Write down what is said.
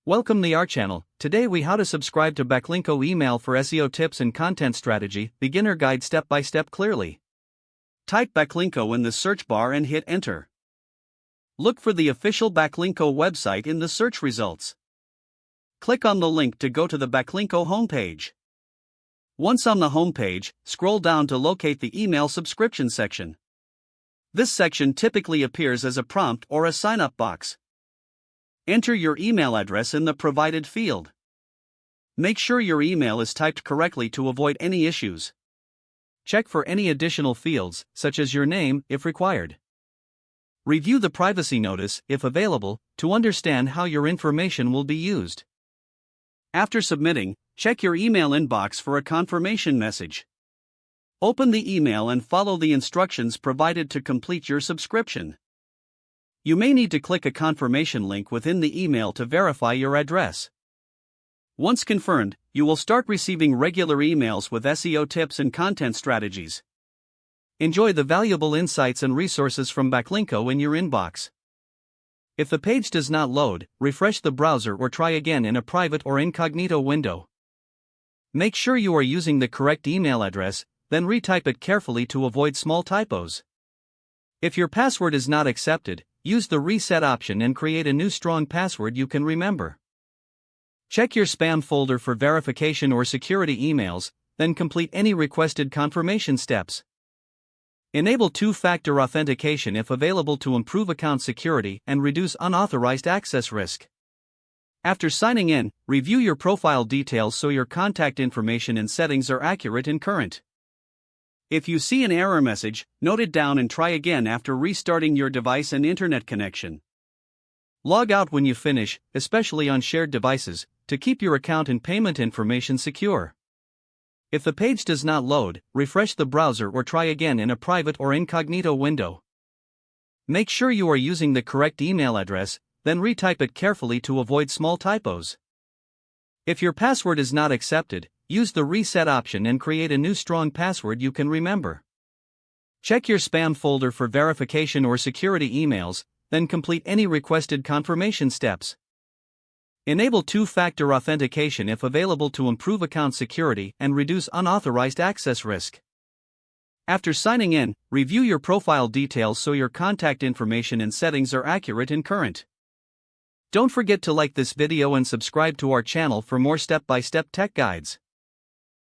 Welcome to our channel. Today we how to subscribe to Backlinko email for SEO tips and content strategy, beginner guide step by step clearly. Type Backlinko in the search bar and hit enter. Look for the official Backlinko website in the search results. Click on the link to go to the Backlinko homepage. Once on the homepage, scroll down to locate the email subscription section. This section typically appears as a prompt or a sign-up box. Enter your email address in the provided field. Make sure your email is typed correctly to avoid any issues. Check for any additional fields, such as your name, if required. Review the privacy notice, if available, to understand how your information will be used. After submitting, check your email inbox for a confirmation message. Open the email and follow the instructions provided to complete your subscription. You may need to click a confirmation link within the email to verify your address. Once confirmed, you will start receiving regular emails with SEO tips and content strategies. Enjoy the valuable insights and resources from Backlinko in your inbox. If the page does not load, refresh the browser or try again in a private or incognito window. Make sure you are using the correct email address, then retype it carefully to avoid small typos. If your password is not accepted, use the reset option and create a new strong password you can remember. Check your spam folder for verification or security emails, then complete any requested confirmation steps. Enable two-factor authentication if available to improve account security and reduce unauthorized access risk. After signing in, review your profile details so your contact information and settings are accurate and current. If you see an error message, note it down and try again after restarting your device and internet connection. Log out when you finish, especially on shared devices, to keep your account and payment information secure. If the page does not load, refresh the browser or try again in a private or incognito window. Make sure you are using the correct email address, then retype it carefully to avoid small typos. If your password is not accepted, use the reset option and create a new strong password you can remember. Check your spam folder for verification or security emails, then complete any requested confirmation steps. Enable two-factor authentication if available to improve account security and reduce unauthorized access risk. After signing in, review your profile details so your contact information and settings are accurate and current. Don't forget to like this video and subscribe to our channel for more step-by-step tech guides.